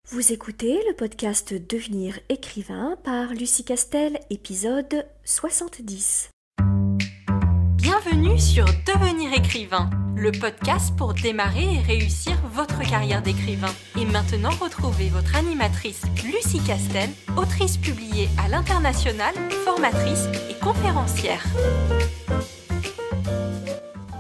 Vous écoutez le podcast Devenir écrivain par Lucie Castel, épisode 70. Bienvenue sur Devenir écrivain, le podcast pour démarrer et réussir votre carrière d'écrivain. Et maintenant, retrouvez votre animatrice Lucie Castel, autrice publiée à l'international, formatrice et conférencière.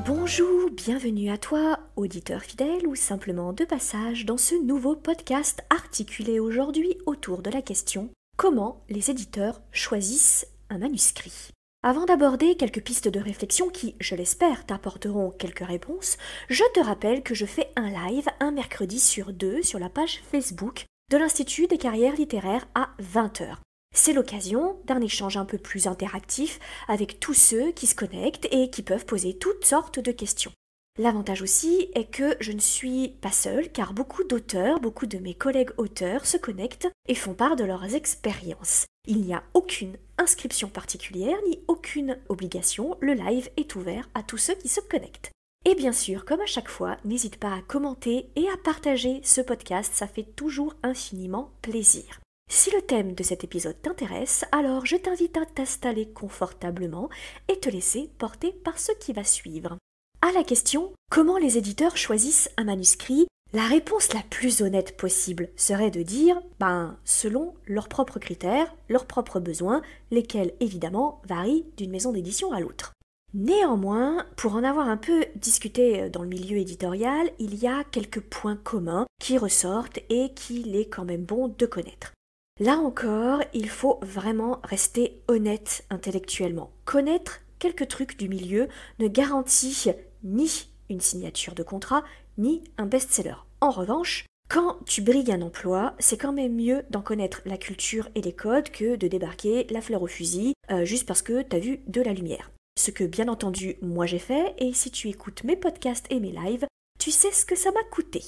Bonjour, bienvenue à toi, auditeur fidèle ou simplement de passage dans ce nouveau podcast articulé aujourd'hui autour de la question « Comment les éditeurs choisissent un manuscrit ?» Avant d'aborder quelques pistes de réflexion qui, je l'espère, t'apporteront quelques réponses, je te rappelle que je fais un live un mercredi sur deux sur la page Facebook de l'Institut des carrières littéraires à 20h. C'est l'occasion d'un échange un peu plus interactif avec tous ceux qui se connectent et qui peuvent poser toutes sortes de questions. L'avantage aussi est que je ne suis pas seule car beaucoup d'auteurs, beaucoup de mes collègues auteurs se connectent et font part de leurs expériences. Il n'y a aucune inscription particulière ni aucune obligation, le live est ouvert à tous ceux qui se connectent. Et bien sûr, comme à chaque fois, n'hésite pas à commenter et à partager ce podcast, ça fait toujours infiniment plaisir. Si le thème de cet épisode t'intéresse, alors je t'invite à t'installer confortablement et te laisser porter par ce qui va suivre. À la question « Comment les éditeurs choisissent un manuscrit ?», la réponse la plus honnête possible serait de dire « selon leurs propres critères, leurs propres besoins, lesquels évidemment varient d'une maison d'édition à l'autre ». Néanmoins, pour en avoir un peu discuté dans le milieu éditorial, il y a quelques points communs qui ressortent et qu'il est quand même bon de connaître. Là encore, il faut vraiment rester honnête intellectuellement. Connaître quelques trucs du milieu ne garantit ni une signature de contrat, ni un best-seller. En revanche, quand tu brilles un emploi, c'est quand même mieux d'en connaître la culture et les codes que de débarquer la fleur au fusil juste parce que t'as vu de la lumière. Ce que bien entendu moi j'ai fait, et si tu écoutes mes podcasts et mes lives, tu sais ce que ça m'a coûté.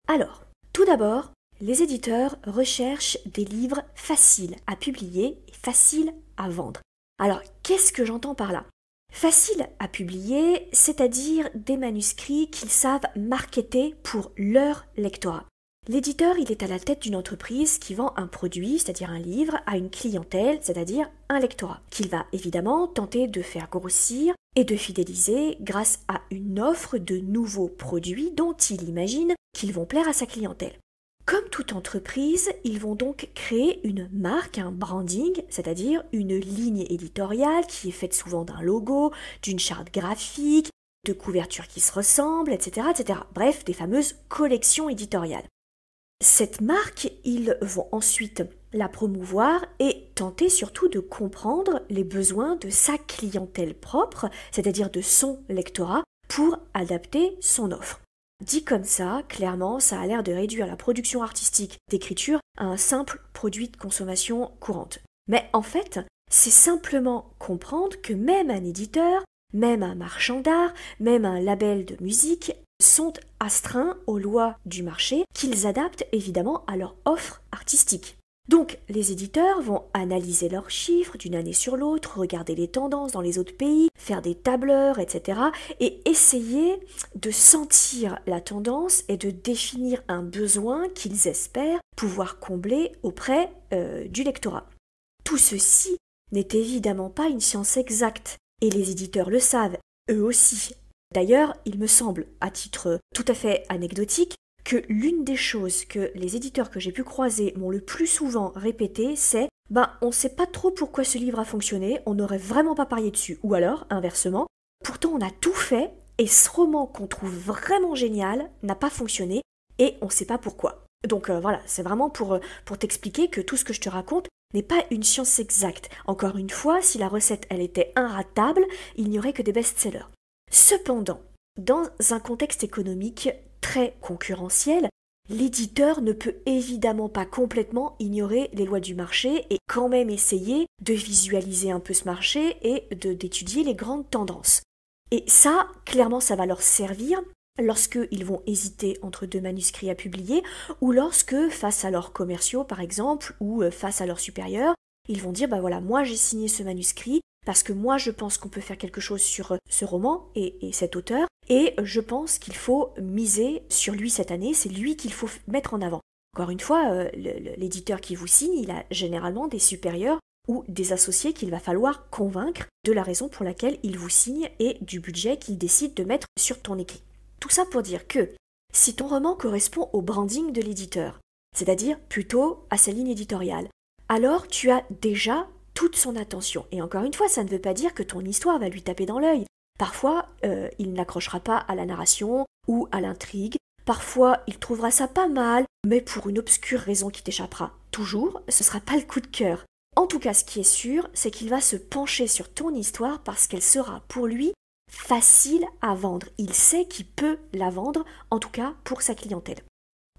Alors, tout d'abord, les éditeurs recherchent des livres faciles à publier et faciles à vendre. Alors, qu'est-ce que j'entends par là ? Facile à publier, c'est-à-dire des manuscrits qu'ils savent marketer pour leur lectorat. L'éditeur, il est à la tête d'une entreprise qui vend un produit, c'est-à-dire un livre, à une clientèle, c'est-à-dire un lectorat, qu'il va évidemment tenter de faire grossir et de fidéliser grâce à une offre de nouveaux produits dont il imagine qu'ils vont plaire à sa clientèle. Comme toute entreprise, ils vont donc créer une marque, un branding, c'est-à-dire une ligne éditoriale qui est faite souvent d'un logo, d'une charte graphique, de couvertures qui se ressemblent, etc., etc. Bref, des fameuses collections éditoriales. Cette marque, ils vont ensuite la promouvoir et tenter surtout de comprendre les besoins de sa clientèle propre, c'est-à-dire de son lectorat, pour adapter son offre. Dit comme ça, clairement, ça a l'air de réduire la production artistique d'écriture à un simple produit de consommation courante. Mais en fait, c'est simplement comprendre que même un éditeur, même un marchand d'art, même un label de musique sont astreints aux lois du marché qu'ils adaptent évidemment à leur offre artistique. Donc, les éditeurs vont analyser leurs chiffres d'une année sur l'autre, regarder les tendances dans les autres pays, faire des tableurs, etc. et essayer de sentir la tendance et de définir un besoin qu'ils espèrent pouvoir combler auprès du lectorat. Tout ceci n'est évidemment pas une science exacte, et les éditeurs le savent, eux aussi. D'ailleurs, il me semble, à titre tout à fait anecdotique, que l'une des choses que les éditeurs que j'ai pu croiser m'ont le plus souvent répété, c'est « on sait pas trop pourquoi ce livre a fonctionné, on n'aurait vraiment pas parié dessus ». Ou alors, inversement, « pourtant on a tout fait et ce roman qu'on trouve vraiment génial n'a pas fonctionné et on sait pas pourquoi ». Donc voilà, c'est vraiment pour t'expliquer que tout ce que je te raconte n'est pas une science exacte. Encore une fois, si la recette elle était inratable, il n'y aurait que des best-sellers. Cependant, dans un contexte économique très concurrentiel, l'éditeur ne peut évidemment pas complètement ignorer les lois du marché et quand même essayer de visualiser un peu ce marché et d'étudier les grandes tendances. Et ça, clairement, ça va leur servir lorsqu'ils vont hésiter entre deux manuscrits à publier ou lorsque, face à leurs commerciaux par exemple, ou face à leurs supérieurs, ils vont dire voilà, moi j'ai signé ce manuscrit parce que moi je pense qu'on peut faire quelque chose sur ce roman et cet auteur, et je pense qu'il faut miser sur lui cette année, c'est lui qu'il faut mettre en avant. Encore une fois, l'éditeur qui vous signe, il a généralement des supérieurs ou des associés qu'il va falloir convaincre de la raison pour laquelle il vous signe et du budget qu'il décide de mettre sur ton écrit. Tout ça pour dire que si ton roman correspond au branding de l'éditeur, c'est-à-dire plutôt à sa ligne éditoriale, alors tu as déjà toute son attention. Et encore une fois, ça ne veut pas dire que ton histoire va lui taper dans l'œil. Parfois, il n'accrochera pas à la narration ou à l'intrigue. Parfois, il trouvera ça pas mal, mais pour une obscure raison qui t'échappera. Toujours, ce sera pas le coup de cœur. En tout cas, ce qui est sûr, c'est qu'il va se pencher sur ton histoire parce qu'elle sera pour lui facile à vendre. Il sait qu'il peut la vendre, en tout cas pour sa clientèle.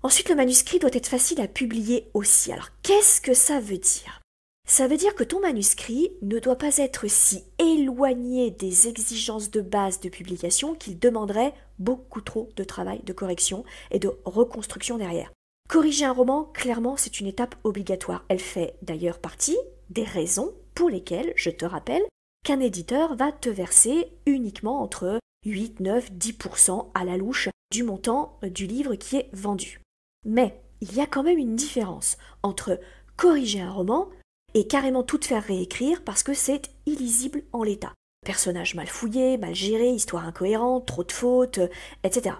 Ensuite, le manuscrit doit être facile à publier aussi. Alors, qu'est-ce que ça veut dire ? Ça veut dire que ton manuscrit ne doit pas être si éloigné des exigences de base de publication qu'il demanderait beaucoup trop de travail de correction et de reconstruction derrière. Corriger un roman, clairement, c'est une étape obligatoire. Elle fait d'ailleurs partie des raisons pour lesquelles, je te rappelle, qu'un éditeur va te verser uniquement entre 8, 9, 10% à la louche du montant du livre qui est vendu. Mais il y a quand même une différence entre corriger un roman et carrément tout faire réécrire parce que c'est illisible en l'état. Personnage mal fouillé, mal géré, histoire incohérente, trop de fautes, etc.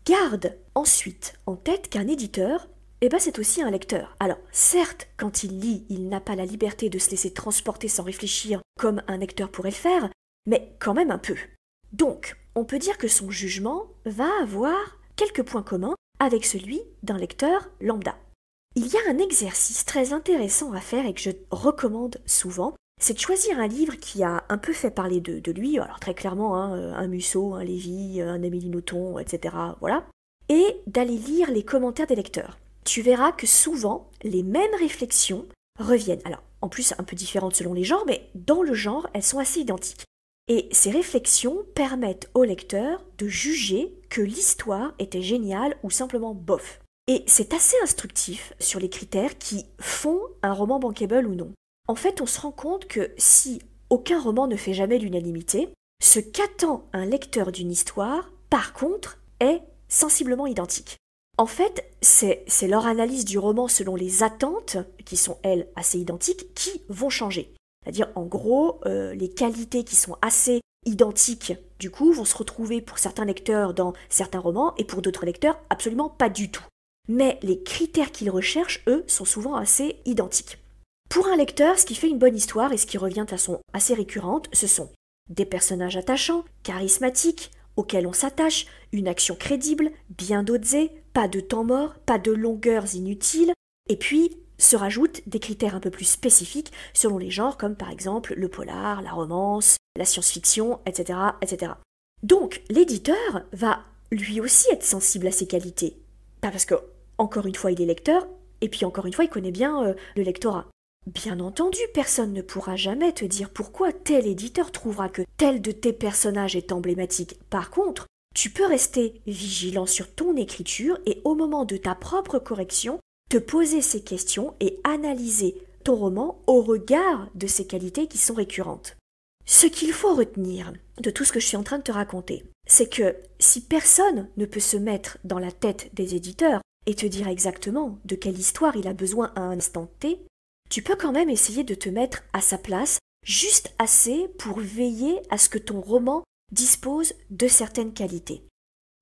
Garde ensuite en tête qu'un éditeur, c'est aussi un lecteur. Alors, certes, quand il lit, il n'a pas la liberté de se laisser transporter sans réfléchir comme un lecteur pourrait le faire, mais quand même un peu. Donc, on peut dire que son jugement va avoir quelques points communs avec celui d'un lecteur lambda. Il y a un exercice très intéressant à faire et que je recommande souvent, c'est de choisir un livre qui a un peu fait parler de lui, alors très clairement un Musso, un Lévy, un Amélie Nothomb, etc. Voilà, et d'aller lire les commentaires des lecteurs. Tu verras que souvent, les mêmes réflexions reviennent. Alors, en plus, un peu différentes selon les genres, mais dans le genre, elles sont assez identiques. Et ces réflexions permettent au lecteur de juger que l'histoire était géniale ou simplement bof. Et c'est assez instructif sur les critères qui font un roman bankable ou non. En fait, on se rend compte que si aucun roman ne fait jamais l'unanimité, ce qu'attend un lecteur d'une histoire, par contre, est sensiblement identique. En fait, c'est leur analyse du roman selon les attentes, qui sont elles assez identiques, qui vont changer. C'est-à-dire, en gros, les qualités qui sont assez identiques, du coup, vont se retrouver pour certains lecteurs dans certains romans et pour d'autres lecteurs, absolument pas du tout. Mais les critères qu'ils recherchent, eux, sont souvent assez identiques. Pour un lecteur, ce qui fait une bonne histoire et ce qui revient de façon assez récurrente, ce sont des personnages attachants, charismatiques, auxquels on s'attache, une action crédible, bien dosée, pas de temps mort, pas de longueurs inutiles, et puis se rajoutent des critères un peu plus spécifiques selon les genres, comme par exemple le polar, la romance, la science-fiction, etc., etc. Donc, l'éditeur va lui aussi être sensible à ces qualités. Pas parce que, encore une fois, il est lecteur, et puis encore une fois, il connaît bien le lectorat. Bien entendu, personne ne pourra jamais te dire pourquoi tel éditeur trouvera que tel de tes personnages est emblématique. Par contre, tu peux rester vigilant sur ton écriture et au moment de ta propre correction, te poser ces questions et analyser ton roman au regard de ces qualités qui sont récurrentes. Ce qu'il faut retenir de tout ce que je suis en train de te raconter, c'est que si personne ne peut se mettre dans la tête des éditeurs et te dire exactement de quelle histoire il a besoin à un instant T, tu peux quand même essayer de te mettre à sa place, juste assez pour veiller à ce que ton roman dispose de certaines qualités.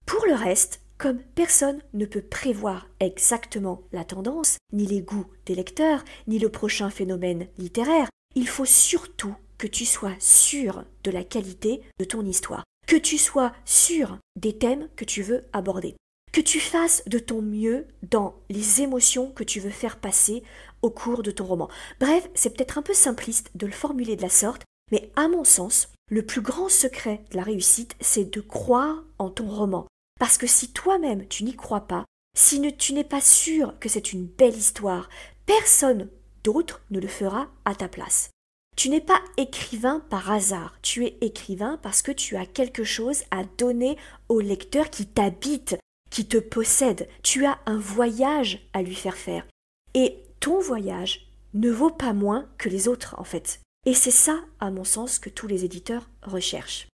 Pour le reste, comme personne ne peut prévoir exactement la tendance, ni les goûts des lecteurs, ni le prochain phénomène littéraire, il faut surtout que tu sois sûr de la qualité de ton histoire, que tu sois sûr des thèmes que tu veux aborder, que tu fasses de ton mieux dans les émotions que tu veux faire passer au cours de ton roman. Bref, c'est peut-être un peu simpliste de le formuler de la sorte, mais à mon sens, le plus grand secret de la réussite, c'est de croire en ton roman. Parce que si toi-même tu n'y crois pas, si tu n'es pas sûr que c'est une belle histoire, personne d'autre ne le fera à ta place. Tu n'es pas écrivain par hasard, tu es écrivain parce que tu as quelque chose à donner au lecteur qui t'habite, qui te possède. Tu as un voyage à lui faire faire. Et ton voyage ne vaut pas moins que les autres, en fait. Et c'est ça, à mon sens, que tous les éditeurs recherchent.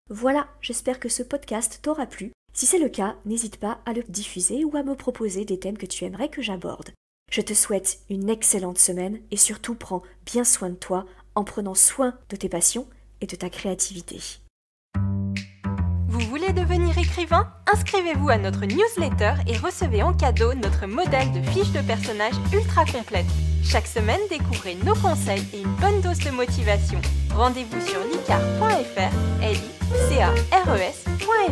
Voilà, j'espère que ce podcast t'aura plu. Si c'est le cas, n'hésite pas à le diffuser ou à me proposer des thèmes que tu aimerais que j'aborde. Je te souhaite une excellente semaine et surtout prends bien soin de toi en prenant soin de tes passions et de ta créativité. Vous voulez devenir écrivain? Inscrivez-vous à notre newsletter et recevez en cadeau notre modèle de fiche de personnage ultra complète. Chaque semaine, découvrez nos conseils et une bonne dose de motivation. Rendez-vous sur licar.fr, licares.fr.